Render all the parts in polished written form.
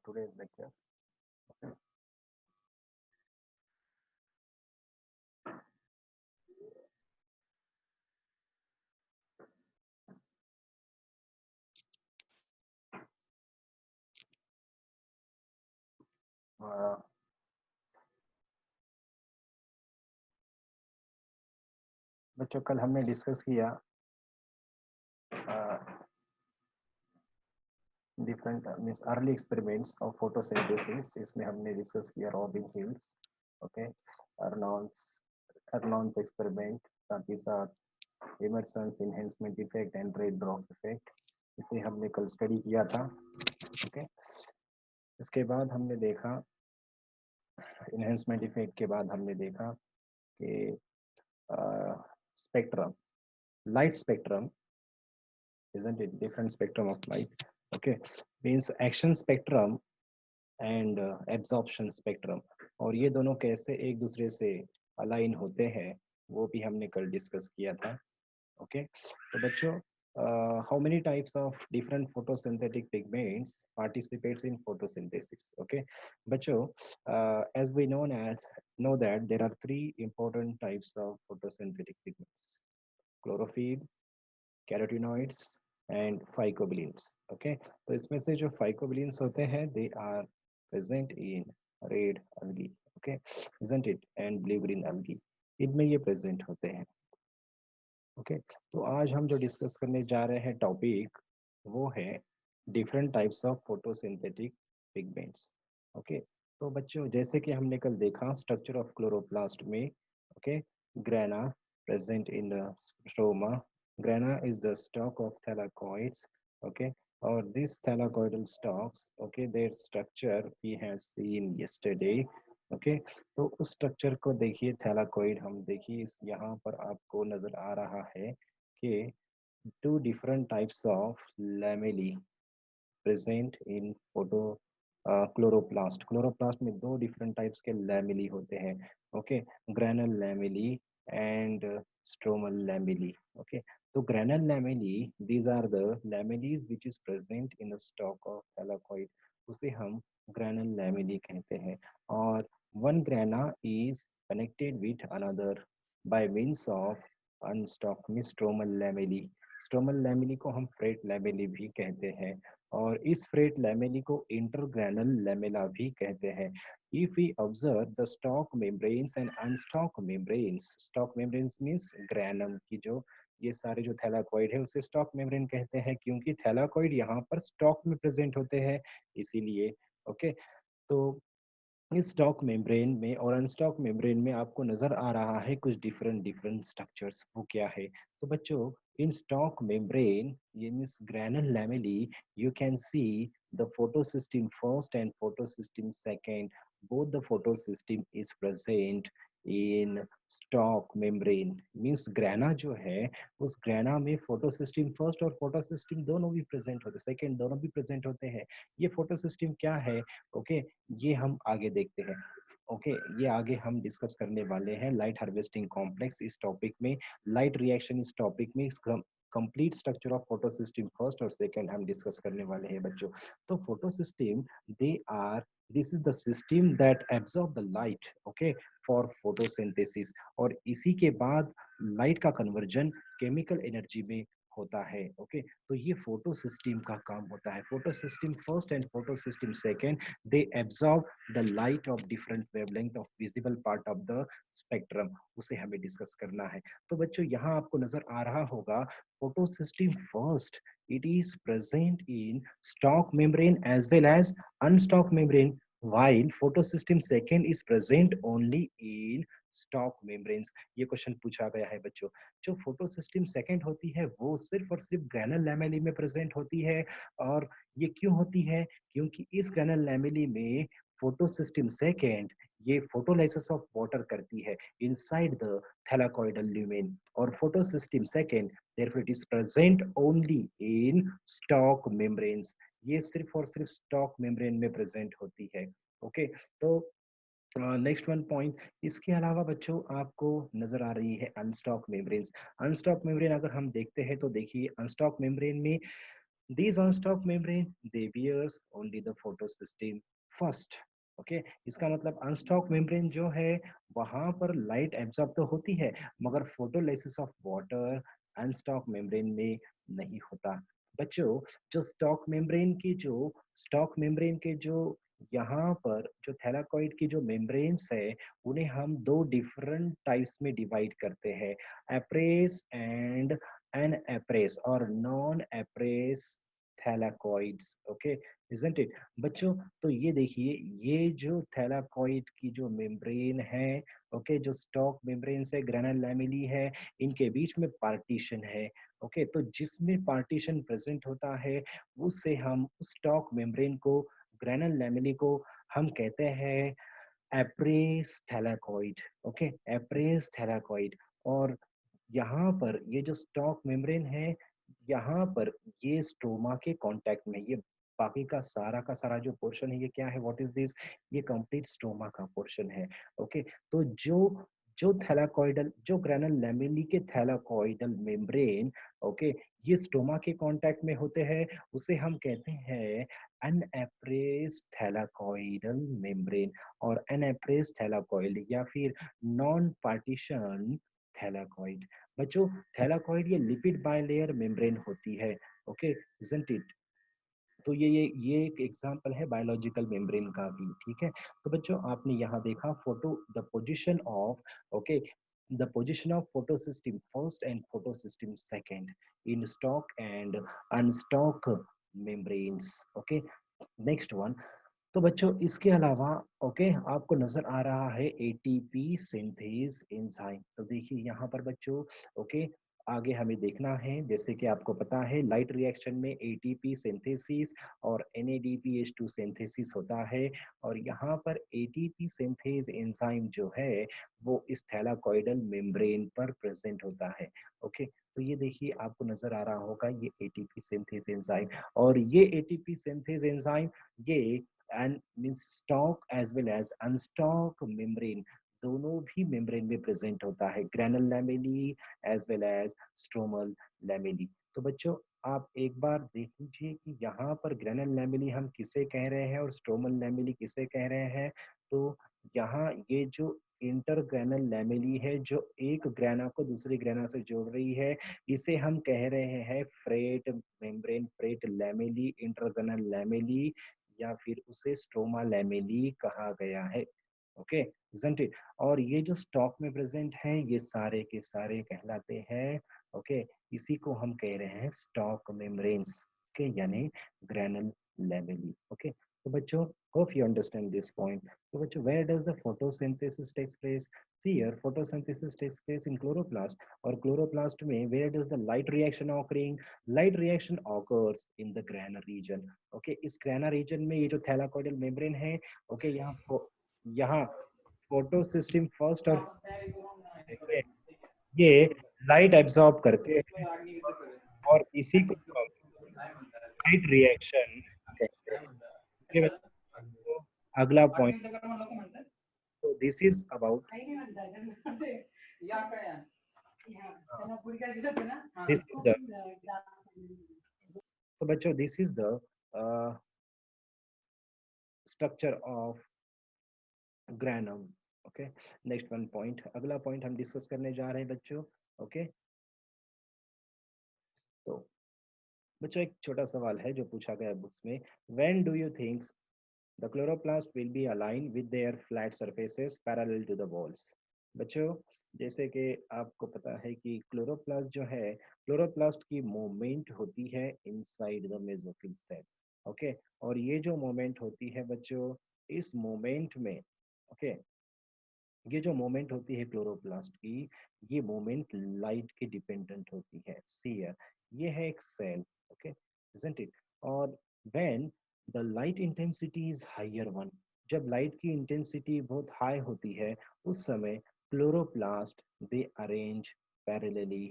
today's lecture. Okay. Uh, बच्चों कल हमने डिस्कस किया different means early experiments of photosynthesis. इसमें हमने डिस्कस किया Robin Hill's, okay, Arnon's Arnon's experiment, साथ ही साथ Emerson's enhancement effect and red drop effect. इसे हमने कल स्टडी किया था. ओके. इसके बाद हमने देखा इनहेंसमेंट इफेक्ट के बाद हमने देखा कि spectrum, light spectrum, isn't it? Different spectrum of light. Okay, means action spectrum and absorption spectrum. और ये दोनों कैसे एक दूसरे से अलाइन होते हैं वो भी हमने कल डिस्कस किया था. Okay, तो बच्चों how many types of different photosynthetic pigments participates in photosynthesis? Okay, बच्चों as we know that there are three important types of photosynthetic pigments: chlorophyll, carotenoids and phycobilins. Okay, तो इसमें से जो फाइकोबिलिन्स होते हैं they are present in red algae. Okay, isn't it? And blue green algae, इनमें ये present होते हैं. ओके, तो आज हम जो डिस्कस करने जा रहे हैं टॉपिक वो है different types of photosynthetic pigments. Okay, तो बच्चों जैसे कि हमने कल देखा स्ट्रक्चर ऑफ क्लोरोप्लास्ट में, okay, grana present in the stroma. Grana is the stalk of thylakoids. Okay, or these thylakoidal stalks, okay, their structure we have seen yesterday. Okay, तो उस स्ट्रक्चर को देखिए, थैलाकोइड हम देखिए इस यहाँ पर आपको नजर आ रहा है कि two different types of lamellae present in photo chloroplast. Chloroplast में दो डिफरेंट टाइप्स के लैमेली होते हैं. Okay, granal lamellae and stromal lamellae. Okay, तो granal lamellae, these are the lamellae which is present in the stack of thylakoid. उसे हम granal lamellae कहते हैं. और one grana is connected with another by means of unstack में stromal lamellae. Stromal lamellae को हम freight lamellae भी कहते हैं, और इस फ्रेट लैमेली को इंटरग्रैनल लैमेला भी कहते हैं. If we observe the stalk membranes and unstalk membranes, stalk membranes means granum की जो ये सारे जो थैलाकोइड है उसे स्टॉक मेम्ब्रेन कहते हैं, क्योंकि थैलाकोइड यहाँ पर स्टॉक में प्रेजेंट होते हैं इसीलिए. ओके, तो इस स्टॉक मेम्ब्रेन में और अनस्टॉक मेम्ब्रेन में आपको नजर आ रहा है कुछ डिफरेंट डिफरेंट स्ट्रक्चर्स. वो क्या है? तो बच्चों इन स्टॉक मेम्ब्रेन, ये means granal lamellae, you can see the photosystem first and photosystem second. Both the photosystem is present in stalk membrane. Means grana जो है उस ग्रैना में फोटोसिस्टम फर्स्ट और फोटोसिस्टम दोनों भी प्रेजेंट होते हैं, सेकेंड दोनों भी प्रेजेंट होते हैं. ये फोटोसिस्टम क्या है? ओके, ये हम आगे देखते हैं. ओके, ये आगे हम डिस्कस करने वाले हैं लाइट हार्वेस्टिंग कॉम्प्लेक्स इस टॉपिक में, लाइट रिएक्शन इस टॉपिक में, complete structure of photosystem first और सेकंड हम डिस्कस करने वाले हैं बच्चों. तो photosystem they are, this is the system that absorb the light, okay, for photosynthesis. और इसी के बाद लाइट का कन्वर्जन केमिकल एनर्जी में होता है. ओके, तो ये फोटो सिस्टम का काम होता है. Photo system first and photo system second, they absorb the light of different wavelength of visible part of the spectrum. उसे हमें डिस्कस करना है. तो बच्चों यहाँ आपको नजर आ रहा होगा photo system first, it is present in stalk membrane as well as unstalk membrane, while photosystem second is present only in stock membranes. ये क्वेश्चन पूछा गया है बच्चों. जो फोटोसिस्टम सेकंड होती है वो सिर्फ और सिर्फ ग्रैनल लैमेली में प्रेजेंट होती है. और ये क्यों होती है? क्योंकि इस ग्रैनल लैमेली में फोटोसिस्टम सेकंड ये फोटोलाइसिस ऑफ वाटर करती है इनसाइड द थैलाकोइडल ल्यूमेन, और photosystem second therefore it is present only in stalk membranes. ये सिर्फ और सिर्फ स्टॉक मेम्ब्रेन में प्रेजेंट होती है. ओके, तो नेक्स्ट वन पॉइंट, इसके अलावा बच्चों आपको नजर आ रही है अनस्टॉक मेम्ब्रेन्स. अनस्टॉक मेम्ब्रेन अगर हम देखते हैं तो देखिए अनस्टॉक मेम्ब्रेन में These unstopped membrane they wears only the photosystem first. Okay इसका मतलब अनस्टॉक मेम्ब्रेन जो है वहां पर लाइट एब्जॉर्ब तो होती है मगर फोटोलाइसिस ऑफ वाटर अनस्टॉक मेम्ब्रेन में नहीं होता। बच्चों जो स्टॉक मेम्ब्रेन के जो यहाँ पर जो थैलाकॉइड की जो मेम्ब्रेन्स है उन्हें हम दो डिफरेंट टाइप्स में डिवाइड करते हैं, एप्रेस एंड अनएप्रेस और non appressed thylakoids. Okay isn't it बच्चों? तो ये देखिए ये जो थैलाकॉइड की जो मेम्ब्रेन है, ओके जो स्टॉक मेम्ब्रेन से ग्रेनल लैमेली है, इनके बीच में पार्टीशन है। ओके तो जिसमें पार्टीशन प्रेजेंट होता है उससे हम स्टॉक मेम्ब्रेन को ग्रेनल लैमेली को हम कहते हैं appressed thylakoid. Okay appressed thylakoid. और यहाँ पर ये जो स्टॉक मेम्ब्रेन है यहाँ पर ये स्ट्रोमा के कांटेक्ट में ये बाकी का सारा जो पोर्शन है ये क्या है, व्हाट इज दिस, ये कंप्लीट स्ट्रोमा का पोर्शन है। ओके तो जो जो थैलाकॉइडल जो ग्रेनल लैमेली के थैलाकॉइडल मेम्ब्रेन, ओके ये स्टोमा के कांटेक्ट में होते हैं उसे हम कहते हैं अनएप्रेस्ड थैलाकॉइडल मेम्ब्रेन और अनएप्रेस्ड थैलाकॉइड या फिर नॉन पार्टीशन थैलाकॉइड। बच्चों थैलाकॉइड ये लिपिड बायलेयर मेम्ब्रेन होती है। Okay isn't it? तो ये एक एग्जांपल है बायोलॉजिकल मेम्ब्रेन का भी। ठीक है तो बच्चों आपने यहाँ देखा photo the position of, okay the position of photosystem first and photosystem second in stalk and unstalk membranes। okay next one। तो बच्चों इसके अलावा ओके आपको नजर आ रहा है एटीपी सिंथेज एंजाइम। तो देखिए यहाँ पर बच्चों ओके आगे हमें देखना है जैसे कि आपको पता है लाइट रिएक्शन में एटीपी सिंथेसिस और NADPH2 सिंथेसिस होता है और यहाँ पर एटीपी सिंथेज एंजाइम जो है वो इस थैलाकॉइडल मेम्ब्रेन पर प्रेजेंट होता है। ओके तो ये देखिए आपको नजर आ रहा होगा ये एटीपी सिंथेज एंजाइम और ये एटीपी सिंथेज एंजाइम ये and means stack as well as unstack membrane दोनों भी मेम्ब्रेन में प्रेजेंट होता है, granal lamellae as well as stromal lamellae. तो बच्चों आप एक बार देख लीजिए कि यहाँ पर ग्रेनल लैमेली हम किसे कह रहे हैं और स्ट्रोमल लैमेली किसे कह रहे हैं। तो यहाँ ये जो इंटरग्रेनल लैमेली है जो एक ग्रेना को दूसरी ग्रेना से जोड़ रही है इसे हम कह रहे हैं fret membrane, fret lamellae, intergranal lamellae या फिर उसे स्ट्रोमा लैमेली कहा गया है। Okay isn't it? और ये जो स्टॉक में प्रेजेंट है ये सारे के सारे कहलाते हैं ओके इसी को हम कह रहे हैं स्टॉक मेम्ब्रेन्स। ओके यानी ग्रेनल लैमेली। ओके तो बच्चों hope you understand this point। तो बच्चों where does the photosynthesis takes place? See here photosynthesis takes place in chloroplast और chloroplast में where does the light reaction occurring? Light reaction occurs in the granar region। Okay इस grana reason में ये जो थैलाकॉइडल membrane है okay यहाँ photo system first और okay, ये लाइट एब्जॉर्ब करते हैं और इसी को लाइट रिएक्शन कहते हैं। okay, बच्चों, तो अगला पॉइंट तो this is about this is the तो बच्चों this is the structure of granum. Okay next one point अगला पॉइंट हम डिस्कस करने जा रहे हैं बच्चों। ओके तो बच्चों एक छोटा सवाल है जो पूछा गया बुक्स में, when do you think the chloroplast will be align with their flat surfaces parallel to the walls. बच्चों जैसे कि आपको पता है कि क्लोरोप्लास्ट जो है क्लोरोप्लास्ट की मूवमेंट होती है inside the mesophyll cell. Okay और ये जो मूवमेंट होती है बच्चों इस मूवमेंट में ओके ये जो मोमेंट होती है क्लोरोप्लास्ट की ये मोमेंट लाइट की डिपेंडेंट होती है। सी ये है एक सेल। Okay isn't it? और when the light intensity is higher one, जब लाइट की इंटेंसिटी बहुत हाई होती है उस समय क्लोरोप्लास्ट दे अरेंज पैरेलली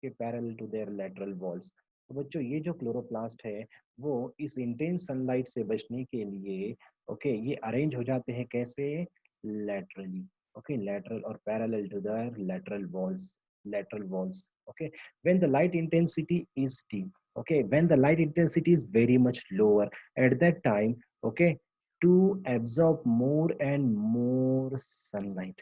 के parallel to their lateral walls. तो बच्चों ये जो क्लोरोप्लास्ट है वो इस इंटेंस सनलाइट से बचने के लिए ओके ये अरेंज हो जाते हैं कैसे, laterally। okay lateral or parallel to the lateral walls okay when the light intensity is dim okay, when the light intensity is very much lower at that time, okay, to absorb more and more sunlight,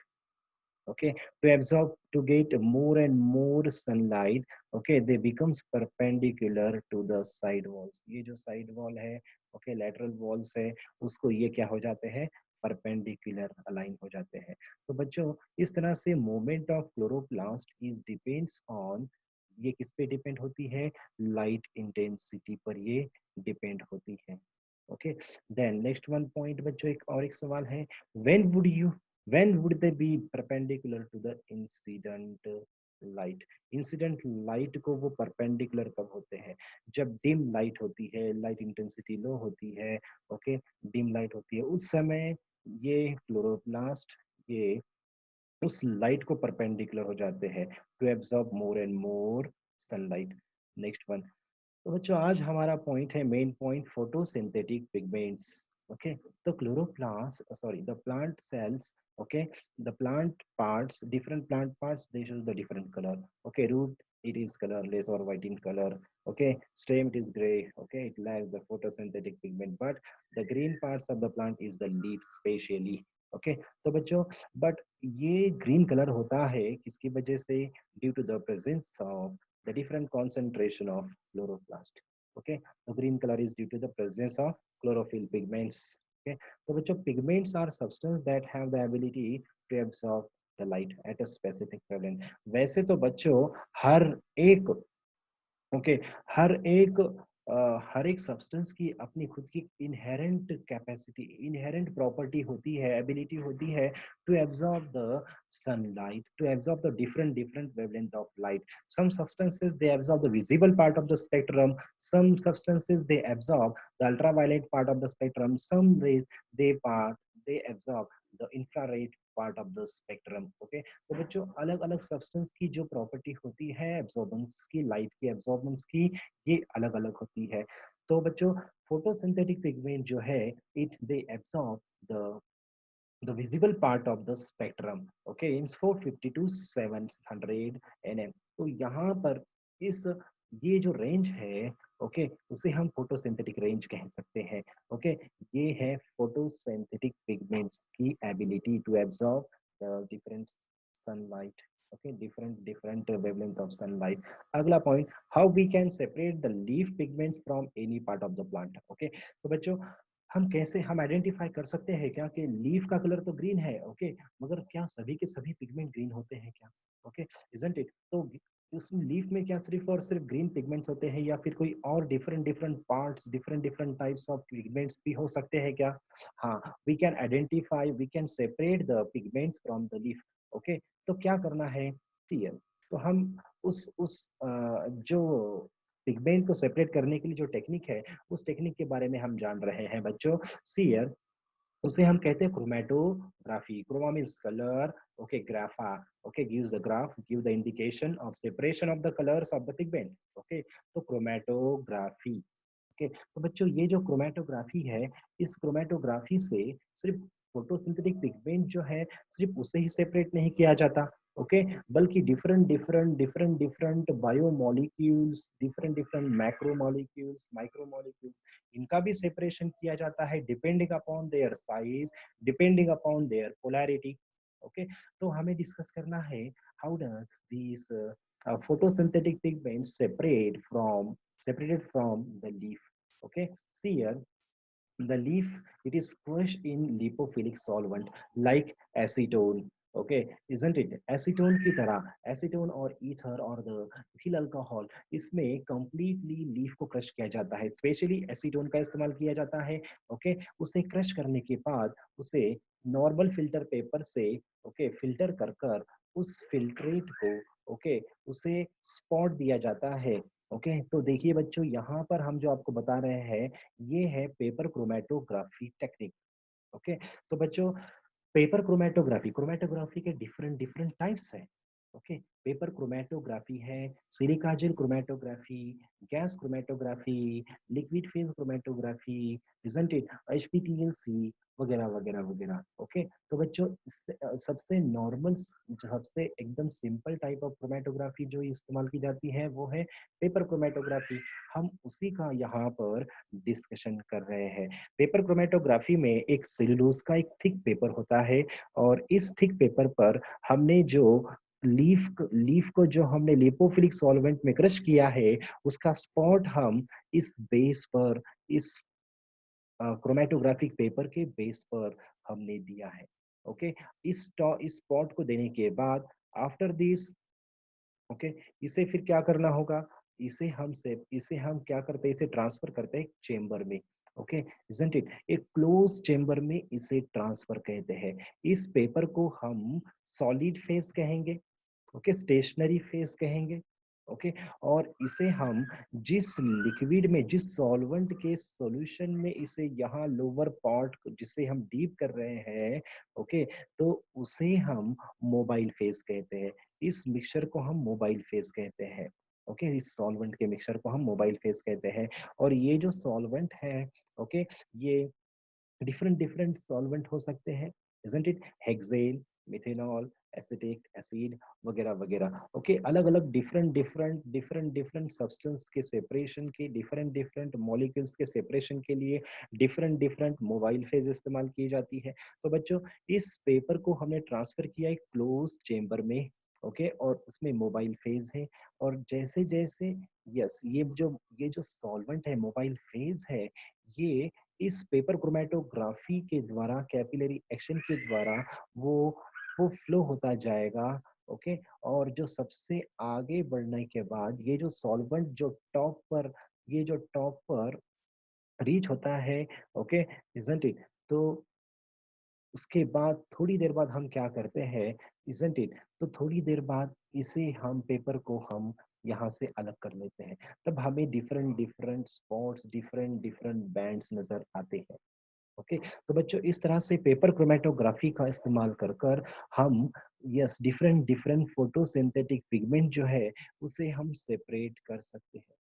okay, to absorb, to get more and more sunlight, okay, they becomes perpendicular to the side walls. ये जो side wall है, okay, lateral walls है, उसको ये क्या हो जाते हैं, perpendicular align हो जाते हैं। तो बच्चों इस तरह से movement of chloroplast is depends on, ये किस पे डिपेंड होती है, लाइट इंटेंसिटी पर ये डिपेंड होती है। Okay, then next one point बच्चों, एक और एक सवाल है, when would you, when would they be perpendicular to the incident light? Incident light को वो परपेंडिकुलर कब होते हैं, जब डिम लाइट होती है, लाइट इंटेंसिटी लो होती है, ओके, डिम लाइट होती है, उस समय ये क्लोरोप्लास्ट ये उस लाइट को परपेंडिकुलर हो जाते हैं to absorb more and more sunlight. Next one, तो बच्चों आज हमारा पॉइंट है, main point, photosynthetic pigments. Okay, तो chloroplast, sorry, the plant cells, okay, the plant parts, different plant parts, they show the different color. Okay, root, it is colorless or white in color. Okay, stem, it is gray. Okay, it lacks the photosynthetic pigment, but the green parts of the plant is the leaf specially. Okay, तो बच्चों but ये green colour होता है किसकी वजह से, due to the presence of the different concentration of chloroplast. Okay, the green color is due to the presence of chlorophyll pigments. Okay, तो बच्चों pigments are substance that have the ability to absorb the light at a specific wavelength. वैसे तो बच्चों हर एक, okay, हर एक substance की अपनी खुद की इनहेरेंट कैपेसिटी, इनहेरेंट प्रॉपर्टी होती है, एबिलिटी होती है to absorb the sunlight, to absorb the different wavelength of light. Some substances they absorb the visible part of the spectrum, some substances they absorb the ultraviolet part of the spectrum, some rays they absorb the infrared part of the spectrum. Okay, तो बच्चों अलग अलग substance की जो property होती है absorbance की, light की एब्जॉर्बेंस की, ये अलग अलग होती है। तो बच्चों फोटोसिंथेटिक पिगमेंट जो है, it they absorb the visible part of the spectrum, okay, in 450 to 700 nm। तो यहाँ पर इस, ये जो रेंज है, ओके, उसे हम फोटोसिंथेटिक रेंज कह सकते हैं। ओके, ये है फोटोसिंथेटिक पिगमेंट्स की ability to absorb the different sunlight, okay, different wavelength of sunlight. अगला point, how we can separate the leaf pigments from any part of the plant. Okay, तो बच्चों हम कैसे, हम आइडेंटिफाई कर सकते हैं क्या कि लीफ का कलर तो ग्रीन है, ओके, मगर क्या सभी के सभी पिगमेंट ग्रीन होते हैं क्या? Okay, isn't it? तो उस लीफ में क्या सिर्फ और सिर्फ ग्रीन पिगमेंट्स होते हैं या फिर कोई और different parts, different types of pigments भी हो सकते हैं क्या? हाँ, we can identify, we can separate the pigments from the leaf. Okay, तो क्या करना है, सीएल, तो हम जो पिगमेंट को सेपरेट करने के लिए जो टेक्निक है, उस टेक्निक के बारे में हम जान रहे हैं बच्चों। सीयर, उसे हम कहते हैं chromatography. Chroma means colour, okay, grapha, okay, gives the graph, give the indication of separation of the colours of the pigment. Okay, तो क्रोमेटोग्राफी, ओके, तो बच्चों ये जो क्रोमेटोग्राफी है, इस क्रोमेटोग्राफी से सिर्फ फोटोसिंथेटिक पिगमेंट जो है सिर्फ उसे ही सेपरेट नहीं किया जाता, ओके, बल्कि different biomolecules, different macromolecules, micromolecules, इनका भी सेपरेशन किया जाता है depending upon their size, depending upon there polarity. Okay, तो हमें डिस्कस करना है how does this photosynthetic pigments separated from the leaf। Okay, see here, the leaf, it is crushed in lipophilic solvent like acetone। Okay, isn't it? Acetone की तरह, acetone और ether और the ethyl alcohol, इसमें completely leaf को crush किया जाता है, specially acetone का इस्तेमाल किया जाता है। ओके, उसे क्रश करने के बाद उसे नॉर्मल फिल्टर पेपर से, ओके, फिल्टर कर कर उस फिल्ट्रेट को, ओके, उसे स्पॉट दिया जाता है। ओके, तो देखिए बच्चों यहाँ पर हम जो आपको बता रहे हैं, ये है पेपर क्रोमेटोग्राफी टेक्निक। ओके, तो बच्चों पेपर क्रोमेटोग्राफी, क्रोमेटोग्राफी के डिफरेंट टाइप्स हैं। ओके, पेपर क्रोमेटोग्राफी है, silica gel chromatography, gas chromatography, liquid phase chromatography, isn't it, HPTLC वगैरह वगैरह वगैरह। ओके, तो बच्चों सबसे नॉर्मल, सबसे एकदम सिंपल टाइप ऑफ क्रोमेटोग्राफी जो इस्तेमाल की जाती है वो है पेपर क्रोमेटोग्राफी। हम उसी का यहाँ पर डिस्कशन कर रहे हैं। पेपर क्रोमेटोग्राफी में एक सेलुलोज का एक थिक पेपर होता है, और इस थिक पेपर पर हमने जो लीफ को जो हमने लिपोफिलिक सॉल्वेंट में क्रश किया है, उसका स्पॉट हम इस बेस पर, इस क्रोमेटोग्राफिक पेपर के बेस पर हमने दिया है। ओके, इस स्पॉट को देने के बाद आफ्टर दिस, ओके, इसे फिर क्या करना होगा, इसे हम क्या करते हैं, इसे ट्रांसफर करते हैं चेंबर में। ओके, इजंट इट, एक क्लोज चेंबर में इसे ट्रांसफर कहते हैं। इस पेपर को हम सॉलिड फेज कहेंगे, ओके, स्टेशनरी फेज कहेंगे। ओके, और इसे हम जिस लिक्विड में, जिस सॉल्वेंट के सॉल्यूशन में इसे यहाँ लोअर पार्ट जिसे हम डीप कर रहे हैं, ओके, तो उसे हम मोबाइल फेज कहते हैं। इस मिक्सचर को हम मोबाइल फेज कहते हैं। ओके, इस सॉल्वेंट के मिक्सचर को हम मोबाइल फेज कहते हैं। और ये जो सॉल्वेंट है, ओके, ये डिफरेंट डिफरेंट सॉल्वेंट हो सकते हैं, isn't it, hexane, methanol, acetic acid वगैरह वगैरह। ओके, अलग अलग डिफरेंट सब्सटेंस के सेपरेशन के, डिफरेंट डिफरेंट मॉलिक्यूल्स के सेपरेशन के लिए डिफरेंट डिफरेंट मोबाइल फेज इस्तेमाल की जाती है। तो बच्चों, इस पेपर को हमने ट्रांसफर किया एक क्लोज चेंबर में, ओके, और उसमें मोबाइल फेज है। और जैसे जैसे, यस, ये जो सॉल्वेंट है, मोबाइल फेज है, ये इस पेपर क्रोमेटोग्राफी के द्वारा, कैपिलरी एक्शन के द्वारा वो फ्लो होता जाएगा। ओके, और जो सबसे आगे बढ़ने के बाद ये जो सॉल्वेंट जो टॉप पर, ये जो टॉप पर रीच होता है, ओके, इजंट इट, तो उसके बाद थोड़ी देर बाद हम क्या करते हैं, इजंट इट, तो थोड़ी देर बाद इसे हम पेपर को हम यहाँ से अलग कर लेते हैं। तब हमें different different spots, different different bands नजर आते हैं। ओके, तो बच्चों, इस तरह से पेपर क्रोमेटोग्राफी का इस्तेमाल कर कर हम, yes, different different photosynthetic pigment जो है उसे हम सेपरेट कर सकते हैं।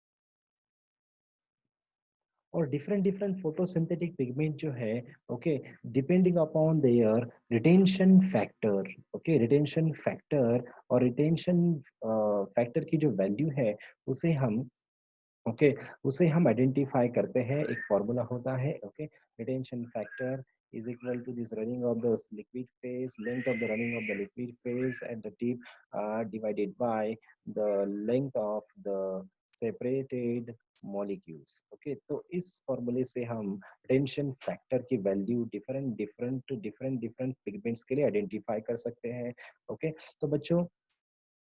और डिफरेंट डिफरेंट फोटोसिंथेटिक पिगमेंट जो है, okay, depending upon there retention factor, okay, retention factor, और रिटेंशन फैक्टर की जो वैल्यू है उसे हम, ओके, उसे हम आइडेंटिफाई करते हैं। एक फॉर्मूला होता है, okay, retention factor is equal to this running of the liquid phase, length of the running of the liquid phase at the tip, divided by the length of the separated molecules। Okay, तो इस फॉर्मूले से हम tension factor की value different different pigments के लिए identify कर सकते हैं। ओके, तो बच्चों,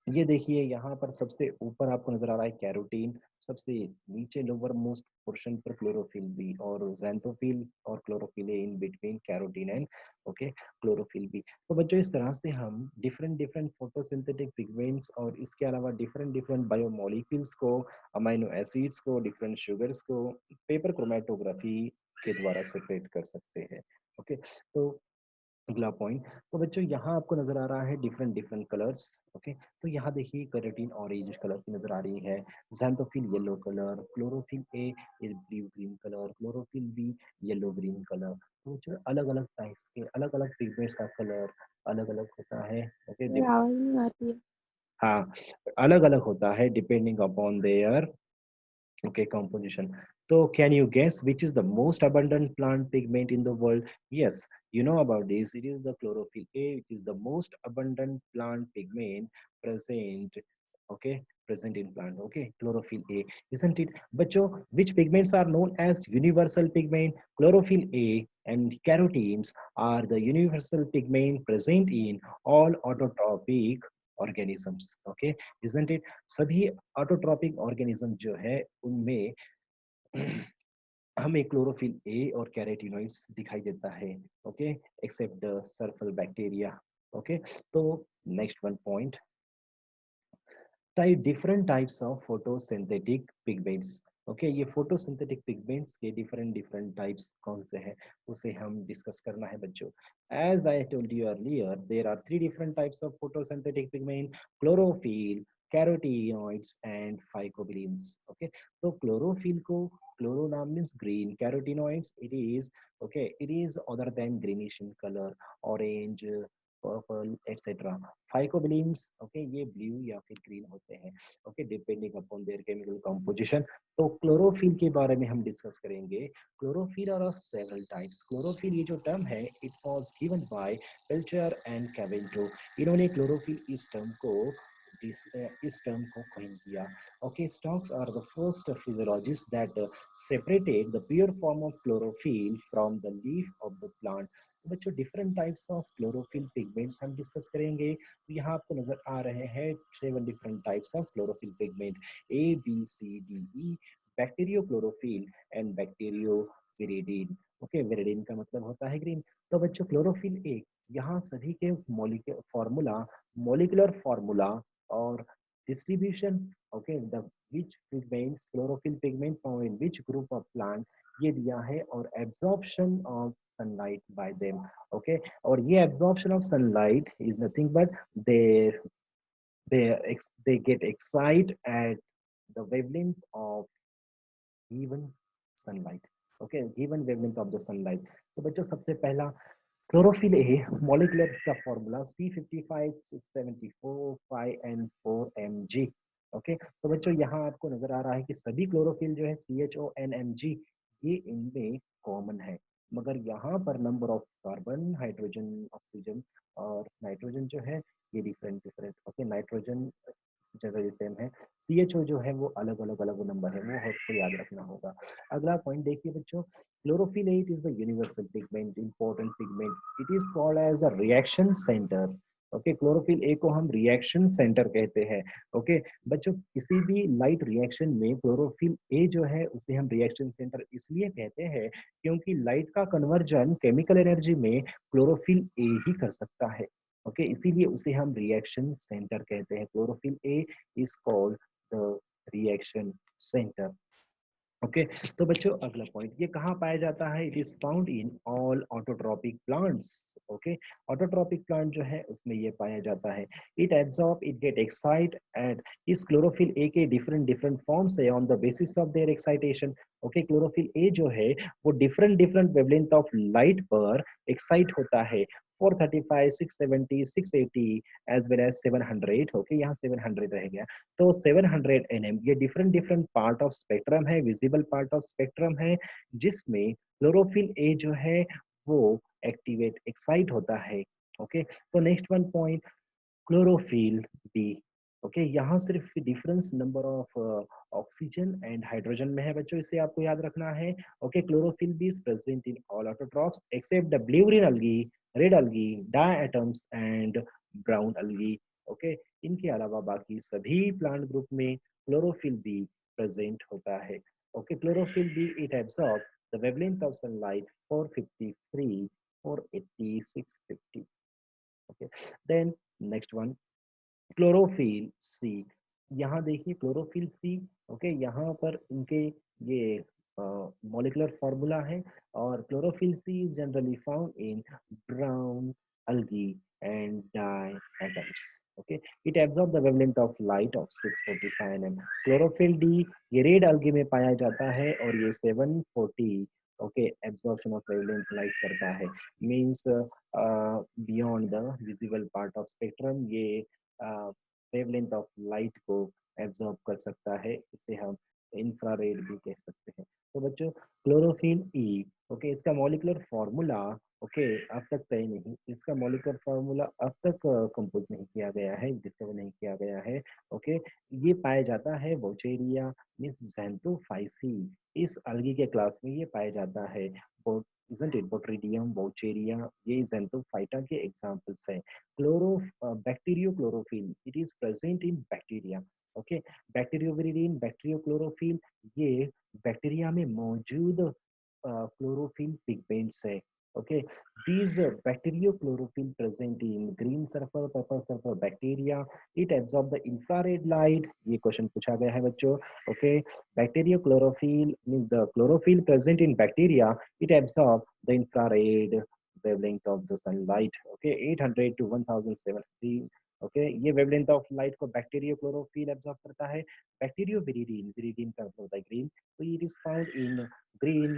ये देखिए यहाँ पर सबसे ऊपर आपको नजर आ रहा है कैरोटीन, सबसे नीचे लोअर मोस्ट पोर्शन पर क्लोरोफिल बी, और ज़ैंथोफिल और chlorophyll A in between carotene and, okay, chlorophyll B. तो बच्चों, इस तरह से हम डिफरेंट डिफरेंट फोटोसिंथेटिक पिगमेंट्स और इसके अलावा डिफरेंट डिफरेंट बायोमोलिक्यूल्स को, अमाइनो एसिड्स को, डिफरेंट शुगर्स को पेपर क्रोमेटोग्राफी के द्वारा सेपरेट कर सकते हैं। ओके, तो अगला पॉइंट, तो बच्चों यहाँ आपको नजर आ रहा है डिफरेंट डिफरेंट कलर्स। ओके, तो यहाँ देखिए कैरोटीन ऑरेंज कलर की नजर आ रही है, xanthophyll yellow colour, chlorophyll A is blue green colour, chlorophyll B yellow green colour. तो जो अलग अलग टाइप्स के अलग अलग पिगमेंट्स का कलर अलग अलग होता है। ओके, आवाज नहीं आती है। हाँ, अलग अलग होता है depending upon there, okay, composition. So can you guess which is the most abundant plant pigment in the world? Yes, you know about this. It is the chlorophyll A, which is the most abundant plant pigment present, okay, present in plant, okay, chlorophyll A, isn't it? Bacho, which pigments are known as universal pigment? Chlorophyll A and carotenes are the universal pigment present in all autotrophic organisms, okay, isn't it? सभी autotrophic organism जो है उनमें हमें chlorophyll A और carotenoids दिखाई देता है, okay, except the sulphur bacteria. Okay, तो next one point, type different types of photosynthetic pigments. Okay ये फोटोसिंथेटिक पिगमेंट्स के डिफरेंट डिफरेंट टाइप्स कौन से हैं उसे हम डिस्कस करना है बच्चों. As I told you earlier there are three different types of photosynthetic pigment. Chlorophyll, carotenoids and phycobilins. Okay तो क्लोरोफिल को क्लोरो नाम means green, carotenoids it is other than greenish in color, orange, purple etcetera. Phycobilins okay ये blue या फिर green होते हैं okay depending upon their chemical composition. तो chlorophyll के बारे में हम डिस्कस करेंगे. Chlorophyll are of several types. Chlorophyll ये जो टर्म है it was given by Pelletier and Caventou. इन्होंने क्लोरोफिल इस टर्म को कॉइन किया. Okay Stokes are the first physiologist that separated the pure form of chlorophyll from the leaf of the plant. बच्चों different types of chlorophyll pigments हम discuss करेंगे. तो यहाँ आपको नजर आ रहे हैं 7 different types of chlorophyll pigment. ABCDE. Bacteriochlorophyll and bacterioviridin. Okay viridin का मतलब होता है ग्रीन. तो बच्चों क्लोरोफिल एक यहाँ सभी के मोलिकुलर फॉर्मूला और distribution. Okay the which pigments chlorophyll pigment found in which group of plant ये दिया है. और absorption of sunlight bye them. Okay और ये absorption of sunlight is nothing but they get excited at the wavelength of given sunlight. Okay given wavelength of the sunlight. तो बच्चों सबसे पहला क्लोरोफिल ए मॉलिक्यूलर इसका फॉर्मूला C5574 5N4Mg. ओके तो बच्चों यहाँ आपको नजर आ रहा है कि सभी क्लोरोफिल जो है CHONMG ये इनमें कॉमन है. मगर यहाँ पर number of carbon, hydrogen, oxygen और नाइट्रोजन जो है ये different different. Okay nitrogen generally same है. CHO जो है वो अलग अलग अलग नंबर है वो आपको याद रखना होगा. अगला पॉइंट देखिए बच्चों. Chlorophyll 8 is the universal pigment, important pigment. It is called as the reaction center. Okay chlorophyll A को हम रिएक्शन सेंटर कहते हैं. ओके बच्चों किसी भी लाइट रिएक्शन में क्लोरोफिल ए जो है उसे हम रिएक्शन सेंटर इसलिए कहते हैं क्योंकि लाइट का कन्वर्जन केमिकल एनर्जी में क्लोरोफिल ए ही कर सकता है. ओके इसीलिए उसे हम रिएक्शन सेंटर कहते हैं. Chlorophyll A is called the reaction centre. Okay तो बच्चों अगला पॉइंट ये कहाँ पाया जाता है. It is found in all autotrophic plants. Okay autotrophic plant जो है उसमें ये पाया जाता है. It absorb it get excite and इस क्लोरोफिल ए के डिफरेंट डिफरेंट फॉर्म्स है on the basis of their excitation. Okay chlorophyll A जो है वो different different wavelength of light पर एक्साइट होता है. 435, 670, 680 एज वेल एज 700. ओके यहाँ 700 रह गया. तो 700 nm ये different different part of spectrum है, विजिबल पार्ट ऑफ स्पेक्ट्रम है जिसमें क्लोरोफिल ए जो है वो एक्टिवेट एक्साइट होता है. ओके तो next one point chlorophyll B. Okay यहाँ सिर्फ difference number of oxygen and hydrogen में है बच्चों इसे आपको याद रखना है. Okay chlorophyll B is present in all autotrophs except the blue green algae, red algae, diatoms and brown algae. Okay इनके अलावा बाकी सभी प्लांट ग्रुप में क्लोरोफिल बी प्रेजेंट होता है. Okay chlorophyll B it absorb the wavelength of sunlight 453 480 650. Okay then next one chlorophyll C. यहाँ देखिए chlorophyll C. Okay यहाँ पर इनके ये मॉलिक्यूलर फॉर्मूला है. और chlorophyll C is generally found in brown algae and diatoms. Okay, it absorbs the wavelength of light of 645 nm. Chlorophyll D ये red algae में पाया जाता है और ये 740 okay absorption of wavelength light करता है. Means beyond the visible part of spectrum ये वेवलेंथ ऑफ लाइट को एब्जॉर्ब कर सकता है. इसे हम इंफ्रारेड भी कह सकते हैं. तो बच्चों क्लोरोफिल ई ओके इसका मॉलिक्यूलर फॉर्मूला ओके अब तक तय नहीं. इसका मॉलिक्यूलर फॉर्मूला अब तक कंपोज नहीं किया गया है, डिस्कवर नहीं किया गया है. ओके ये पाया जाता है वोचेरिया मींस ज़ैंथोफाइसी. इस अलगी के क्लास में ये पाया जाता है. isn't it Botridium, Vaucheria ये ज़ैंथोफाइटा के एग्जांपल्स हैं. Chloro bacteriochlorophyll it is present in bacteria. Okay bacterioviridin bacteriochlorophyll ये बैक्टीरिया में मौजूद क्लोरोफिल पिगमेंट्स है. Okay, these bacteriochlorophyll present in green sulfur, purple sulfur bacteria, it absorb the infrared light. ये question पूछा गया है बच्चों. Okay, bacteriochlorophyll means the chlorophyll present in bacteria, it absorb the infrared wavelength of the sunlight. Okay, 800 to 1700. Okay, ये wavelength of light को bacterio chlorophyll absorb करता है. Bacterio विरिडीन, विरिडीन का मतलब होता है ग्रीन, तो it is found in green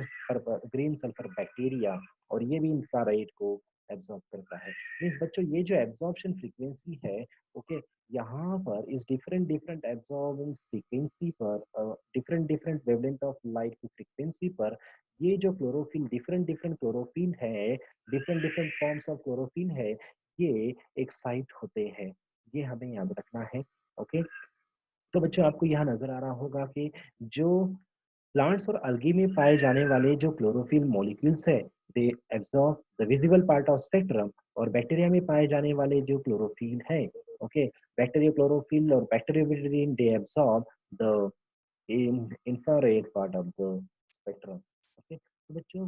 green sulphur bacteria, और ये भी इंफ्रारेड को एब्जॉर्ब करता है. मींस बच्चों ये जो एब्जॉर्प्शन फ्रीक्वेंसी है, ओके, यहाँ पर इस डिफरेंट डिफरेंट एब्जॉर्बिंग फ्रीक्वेंसी पर, different different wavelength of light की फ्रीक्वेंसी पर, ये जो क्लोरोफिल डिफरेंट डिफरेंट क्लोरोफिल है, different different forms of chlorophyll है, ये एक्साइट होते हैं. ये हमें याद रखना है. ओके, तो बच्चों आपको यहाँ नजर आ रहा होगा कि जो प्लांट्स और अलगी में पाए जाने वाले जो क्लोरोफिल मॉलिक्यूल्स है, they absorb the visible part of spectrum, और बैक्टीरिया में पाए जाने वाले जो क्लोरोफिल है, ओके, बैक्टीरिया क्लोरोफिल और bacteria they absorb the infrared part of the spectrum. Okay, तो बच्चों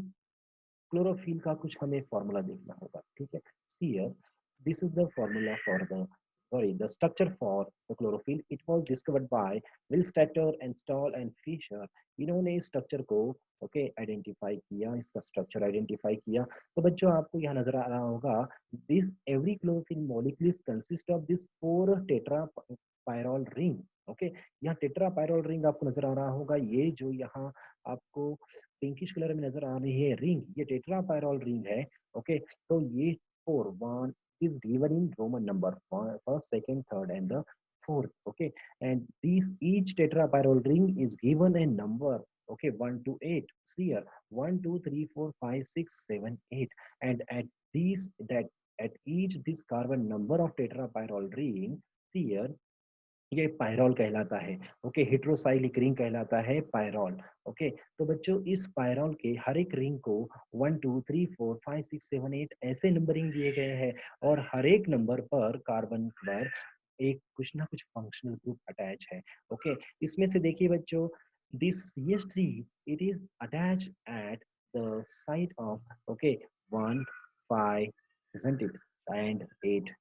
क्लोरोफिल का कुछ हमें फॉर्मूला देखना होगा. ठीक है, see here, this is the formula for the, sorry, the structure for the chlorophyll. It was discovered by Willstatter and Stahl and Fisher. इन्होंने इस स्ट्रक्चर को ओके आइडेंटिफाई किया, इसका स्ट्रक्चर आइडेंटिफाई किया. तो बच्चों आपको यहाँ नजर आ रहा होगा, this every chlorophyll molecules consist of this 4 tetra pyrrole ring. Okay, यहाँ टेट्रा पायरॉल रिंग आपको नजर आ रहा होगा. ये जो यहाँ आपको पिंकिश कलर में नजर आ रही है रिंग, ये टेट्रा पायरॉल रिंग है. ओके, तो ये 4 1 is given in Roman number, first, second, third, and the fourth. Okay, and these each tetrapyrrole ring is given a number. Okay, 1 to 8. See here, 1 2 3 4 5 6 7 8, and at these that at each this carbon number of tetrapyrrole ring, see here, ये pyrrole कहलाता है. Okay, heterocyclic ring कहलाता है pyrrole. Okay, तो बच्चों इस pyrrole के हर एक रिंग को 1 2 3 4 5 6 7 8 ऐसे नंबरिंग दिए गए हैं, और हर एक नंबर पर कार्बन पर एक कुछ ना कुछ फंक्शनल ग्रुप अटैच है. ओके, इसमें से देखिए बच्चों, this CH3 it is attached at the site of okay 1 5, isn't it, and 8,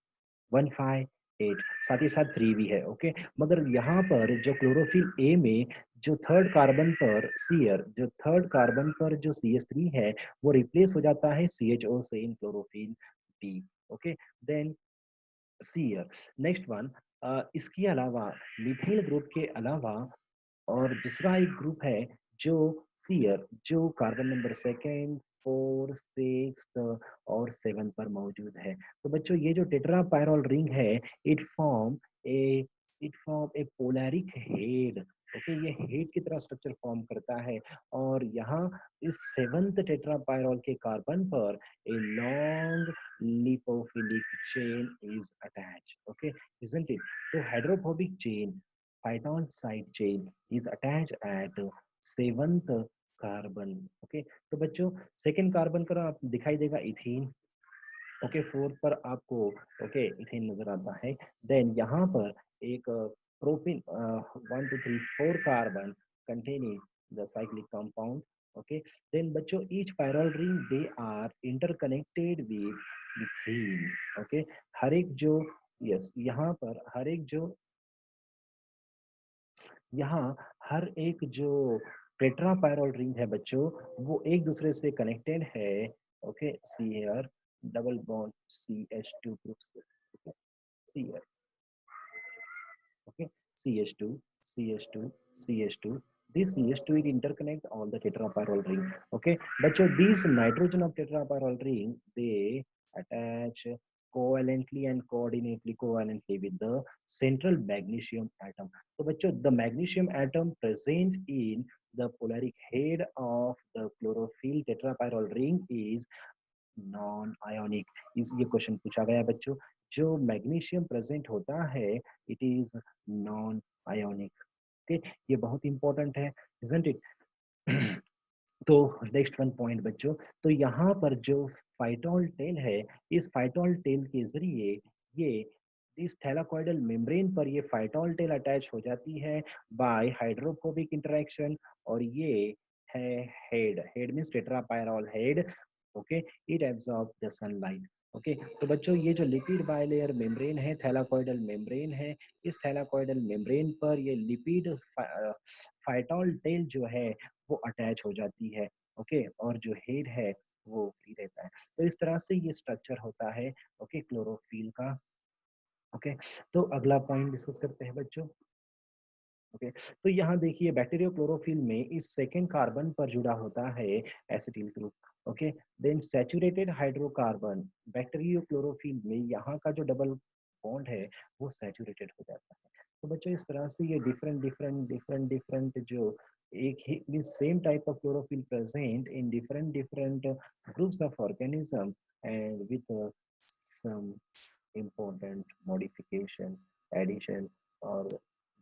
1 5 8, साथ ही साथ 3 भी है. ओके, मगर यहाँ पर जो क्लोरोफिल ए में जो थर्ड कार्बन पर सीयर, जो थर्ड कार्बन पर जो CH3 है, वो रिप्लेस हो जाता है CHO से in chlorophyll D. Okay, then सीयर, नेक्स्ट वन, इसके अलावा मिथाइल ग्रुप के अलावा और दूसरा एक ग्रुप है जो सीयर, जो कार्बन नंबर सेकेंड 4 6 और 7 पर मौजूद है. तो बच्चों ये जो टेट्रा पायरॉल रिंग है, it form a it form a polaric head. Okay, ये हेड की तरह स्ट्रक्चर फॉर्म करता है, और यहाँ इस 7th टेट्रा पायरॉल के कार्बन पर a long lipophilic chain is attach. Okay, isn't it? तो hydrophobic chain, phytol side chain is attached at 7th carbon. Okay, तो बच्चों सेकेंड कार्बन पर आप दिखाई देगा इथीन. ओके, फोर्थ पर आपको ओके इथीन नजर आता है. देन यहाँ पर एक प्रोपिन 1 2 3 4 carbon containing the cyclic compound. Okay, then बच्चों each pyrrole ring they are interconnected with ethene. Okay, हर एक जो यस यहाँ पर हर एक जो यहाँ हर एक जो टेट्रा पायरॉल रिंग है बच्चों, वो एक दूसरे से कनेक्टेड है. Okay, see here, double bond CH2 group से. Okay, see here, okay, CH2 CH2 CH2, this CH2 it interconnect all the tetrapyrrole ring. Okay, बच्चों these nitrogen of tetrapyrrole ring they attach covalently and covalently with the central magnesium atom. तो बच्चों the magnesium atom present in the polaric head of the chlorophyll tetrapyrrole ring is non ionic. इस ये question पूछा गया है बच्चों, जो magnesium present होता है it is non ionic. Okay, ये बहुत इंपॉर्टेंट है, इजंट इट? तो नेक्स्ट वन पॉइंट बच्चों, तो यहाँ पर जो फाइटोल टेल है, इस फाइटोल टेल के जरिए ये इस थैलाकोइडल मेम्ब्रेन पर ये फाइटोल टेल अटैच हो जाती है बाय हाइड्रोफोबिक इंटरेक्शन, और ये है head. Head means tetrapyrrole head. Okay, it absorb the sunlight. Okay, तो बच्चों ये जो लिपिड बायलेयर मेम्ब्रेन है, थैलाकोइडल मेम्ब्रेन है, इस थैलाकोइडल मेम्ब्रेन पर ये लिपिड फाइटोल टेल जो है वो अटैच हो जाती है। ओके, और जो हेड है वो फ्री रहता है। तो इस तरह से ये स्ट्रक्चर होता है ओके क्लोरोफिल का। ओके, तो अगला पॉइंट डिस्कस करते हैं बच्चों। ओके, तो यहाँ देखिए बैक्टीरियो क्लोरोफिल में इस सेकेंड कार्बन पर जुड़ा होता है acetyl group. Okay, then saturated hydrocarbon, bacteriochlorophyll में यहाँ का जो डबल बॉन्ड है वो सैचुरेटेड हो जाता है। तो बच्चों इस तरह से ये डिफरेंट जो एक ही mean same type of chlorophyll present in different groups of organism and with some important modification, addition or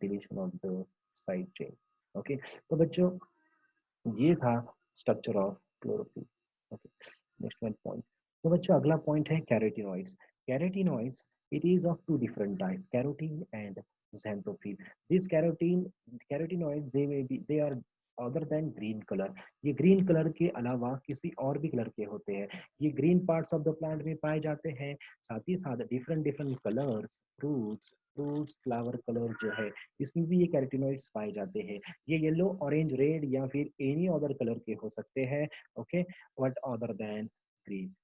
deletion of the side chain. Okay, तो बच्चों ये था structure of chlorophyll. Okay, next one point. तो बच्चों अगला point है carotenoids. Carotenoids it is of two different type, carotene and xanthophyll. These carotenoids they are other than green color. ये green colour के अलावा किसी और भी कलर के होते हैं। ये green parts of the plant में पाए जाते हैं। साथ ही साथ different colours, fruits flower colour जो है इसमें भी ये कैरोटीनॉइड्स पाए जाते हैं। ये येलो, ऑरेंज, रेड या फिर एनी अदर कलर के हो सकते हैं। Okay, but other than green.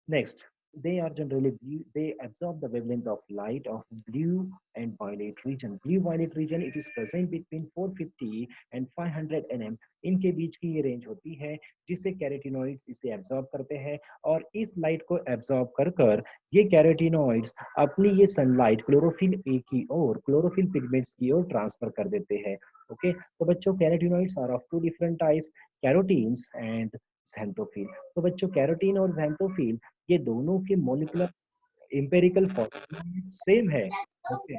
Next, they are generally blue. They absorb the wavelength of light of blue and violet region. Blue violet region it is present between 450 and 500 nm. इनके बीच की ये range होती है जिससे carotenoids इसे absorb करते हैं और इस लाइट को एब्जॉर्ब कर कर ये कैरोटीनॉइड्स अपनी ये सनलाइट क्लोरोफिल ए की ओर, क्लोरोफिल पिगमेंट्स की ओर ट्रांसफर कर देते हैं। ओके, तो बच्चों carotenoids are of two different types, carotenes and xanthophyll। तो बच्चों कैरोटीन और xanthophyll ये दोनों के मॉलिक्यूलर empirical formula सेम है। Okay,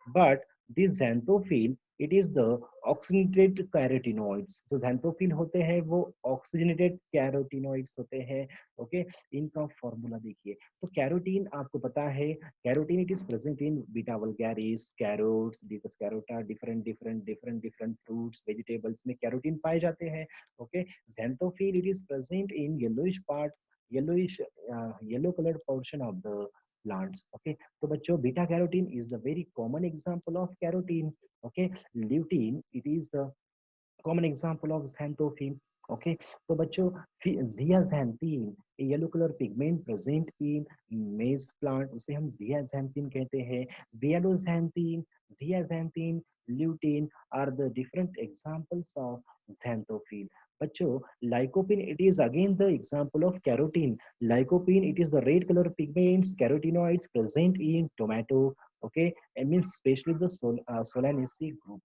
but this xanthophyll it is the oxygenated carotenoids. जो xanthophyll होते हैं वो ऑक्सीजनेटेड कैरोटीनॉइड्स होते हैं। ओके, इनका फॉर्मूला देखिए। तो कैरोटीन आपको पता है, carotene it is present in beta vulgaris, carrots, Dricus carota, different fruits vegetables में कैरोटीन पाए जाते हैं। Okay, xanthophyll it is present in yellowish part, yellowish yellow colored portion of the plants. Okay, तो बच्चों beta carotene is the very common example of carotene. Okay, lutein it is the common example of xanthophyll. Okay, तो बच्चों zeaxanthin a yellow color pigment present in maize plant उसे हम zeaxanthin कहते हैं। Vialoxanthin, zeaxanthin, lutein are the different examples of xanthophyll. बच्चों lycopene it is again the example of carotene. Lycopene it is the red color pigments carotenoids present in tomato. Okay, I mean especially the Solanaceae group.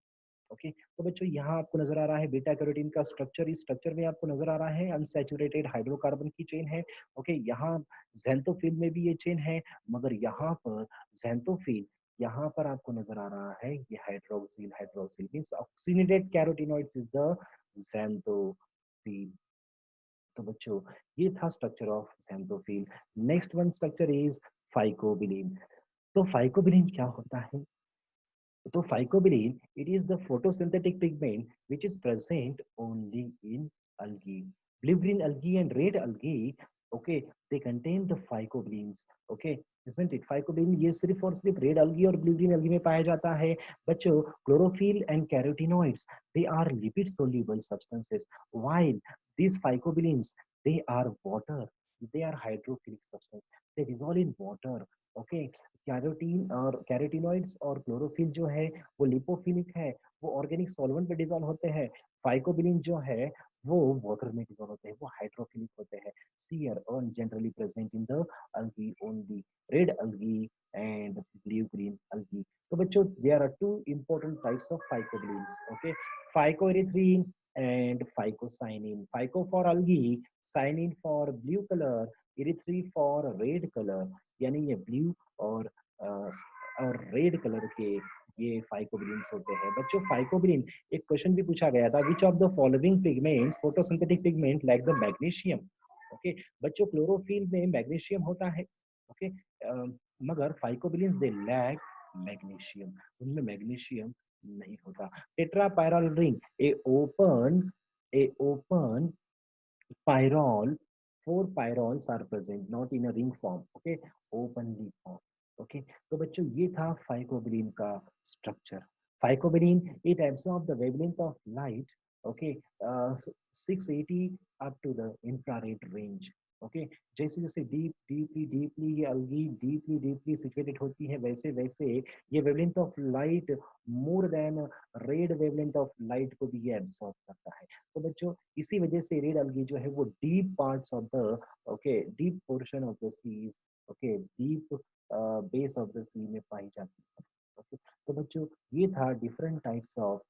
Okay, तो बच्चों यहाँ आपको नजर आ रहा है beta carotene का structure. इस स्ट्रक्चर में आपको नजर आ रहा है अनसैचुरेटेड हाइड्रोकार्बन की चेन है। ओके, यहाँ xanthophyll में भी ये चेन है, मगर यहाँ पर xanthophyll यहाँ पर आपको नजर आ रहा है ये hydroxyl hydroxyl means oxygenated carotenoids is the xanthophyll। तो बच्चों ये था structure of xanthophyll। Next one structure is phycobilin. तो फाइकोबिलिन क्या होता है? So phycobilin, it is the photosynthetic pigment which is present only in algae. Blue-green algae and red algae, okay, they contain the phycobilins, okay, isn't it? Phycobilin ये सिर्फ और सिर्फ red algae और blue-green algae में पाया जाता है। बच्चों chlorophyll and carotenoids, they are lipid soluble substances, while these phycobilins, they are water, they are hydrophilic substance, they dissolve in water. Okay, carotene और कैरोटीनॉइड्स और क्लोरोफिल जो है वो लिपोफिलिक है, वो ऑर्गेनिक सॉल्वेंट में डिसॉल्व होते हैं। फाइकोबिलिन जो है वो वाटर में डिसॉल्व होते हैं, वो हाइड्रोफिलिक होते हैं। See are generally present in the algae only, red algae and blue green algae. तो बच्चों there are two important types of phycobilins. Okay, phycoerythrin and phycocyanin. Phyco for algae, cyanin for blue color, erythrin for red color। यानी ये blue और red colour के ये phycobilins होते हैं। बच्चों फाइकोबिलिन एक क्वेश्चन भी पूछा गया था, which of the following pigments photosynthetic pigment like the magnesium. Okay, बच्चों क्लोरोफिल में मैग्नीशियम होता है। ओके, मगर फाइकोबिलिन्स दे लैक मैग्नीशियम, उनमें मैग्नीशियम नहीं होता। Tetrapyrrole ring a open pyrrole 4 pyrroles are present, not in a ring form, okay, openly form, okay. तो बच्चों ये था फाइकोबिलिन का structure. Phycobilin it absorbs the wavelength of light, okay, 680 up to the infrared range, okay. जैसे जैसे deeply deeply ये अलगी deeply deeply situated होती है, वैसे वैसे ये wavelength of light more than red wavelength of light को भी ये एब्सॉर्ब करता है. तो बच्चों इसी वजह से रेड अलगी जो है वो deep parts of the, okay, deep portion of the seas, okay, deep base of the sea में पाई जाती है, ओके. तो बच्चों ये था different types of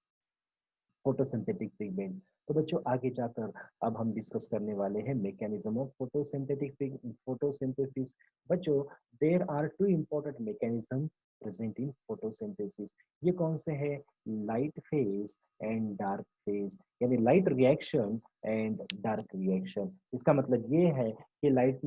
photosynthetic pigment. तो बच्चों आगे जाकर अब हम डिस्कस करने वाले हैं मैकेनिज्म ऑफ फोटोसिंथेटिक फोटोसिंथेसिस. बच्चों there are two important mechanism present in photosynthesis. ये कौन से हैं? Light phase and dark phase, यानी light reaction and dark reaction. इसका मतलब ये है कि लाइट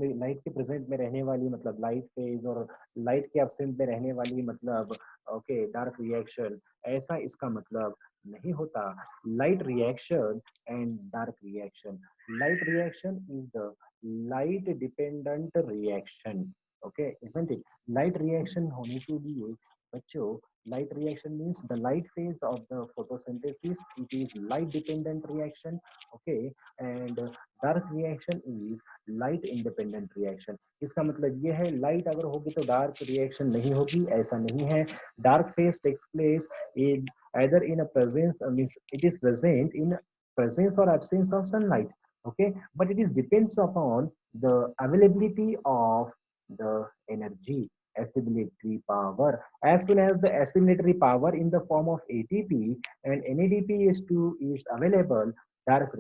के प्रेजेंट में रहने वाली मतलब लाइट फेज, और लाइट के एब्सेंट में रहने वाली मतलब ओके डार्क रिएक्शन. ऐसा इसका मतलब नहीं होता. Light reaction and dark reaction. Light reaction is the light dependent reaction, okay, isn't it? Light reaction होने के लिए बच्चों, light reaction means the light phase of the photosynthesis, it is light dependent reaction, okay, and dark reaction is light independent reaction. इसका मतलब ये है light अगर होगी तो डार्क रिएक्शन नहीं होगी, ऐसा नहीं है. Dark phase takes place in either in a presence, means it is present in presence or absence of sunlight, okay, but it is depends upon the availability of the energy, assimilatory power. As soon as the assimilatory power in the form of ATP and NADPH2 is available, dark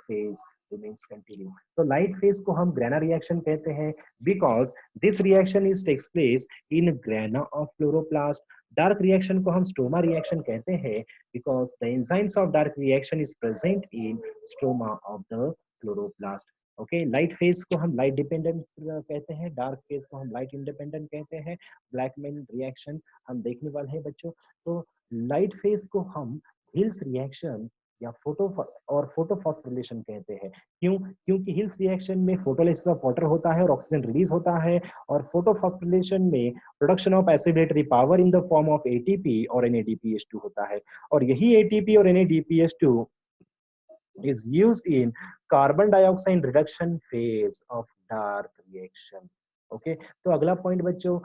phase remains continue. तो light phase को हम grana reaction कहते हैं because this reaction is takes place in grana of chloroplast. Dark reaction को हम stoma reaction कहते हैं because the enzymes of dark reaction is present in stoma of the chloroplast. Okay, light phase को हम light dependent कहते हैं, dark phase को हम लाइट इंडिपेंडेंट कहते हैं. ब्लैकमैन रिएक्शन हम देखने वाले हैं बच्चों. तो लाइट फेज को हम हिल्स रिएक्शन या फोटोफॉस्फोरिलेशन कहते हैं. क्यों? क्योंकि हिल्स रिएक्शन में फोटोलिसिस ऑफ वाटर होता है और ऑक्सीजन रिलीज होता है, और फोटोफॉस्फोरिलेशन में production of assimilatory power in the form of ATP और NADPH2 होता है. और यही एटीपी और NADPH2 is used in carbon dioxide reduction phase of dark reaction. Okay, तो अगला पॉइंट बच्चों,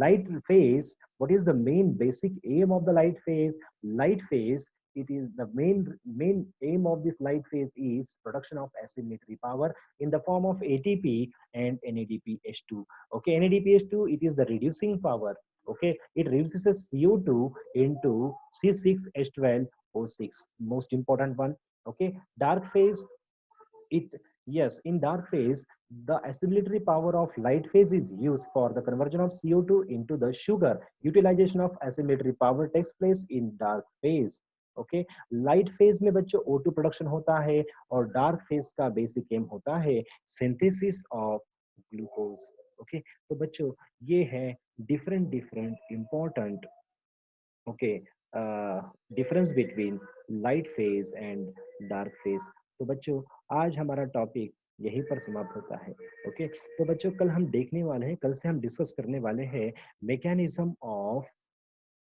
light phase. What is the main basic aim of the light phase? Light phase, it is the main aim of this light phase is production of assimilatory power in the form of ATP and NADPH2. Okay, NADPH2, it is the reducing power. Okay, it reduces CO2 into C6H12O6, most important one. Okay, dark phase, it, yes, in dark phase the assimilatory power of light phase is used for the conversion of CO2 into the sugar. Utilization of assimilatory power takes place in dark phase. Okay, light phase में बच्चों O2 production होता है, और dark phase का basic M होता है synthesis of glucose. Okay, तो बच्चों ये है different different important, okay, difference between light phase and dark phase. तो बच्चों आज हमारा टॉपिक यहीं पर समाप्त होता है. ओके, तो बच्चों कल हम देखने वाले हैं, कल से हम डिस्कस करने वाले हैं मैकेनिज्म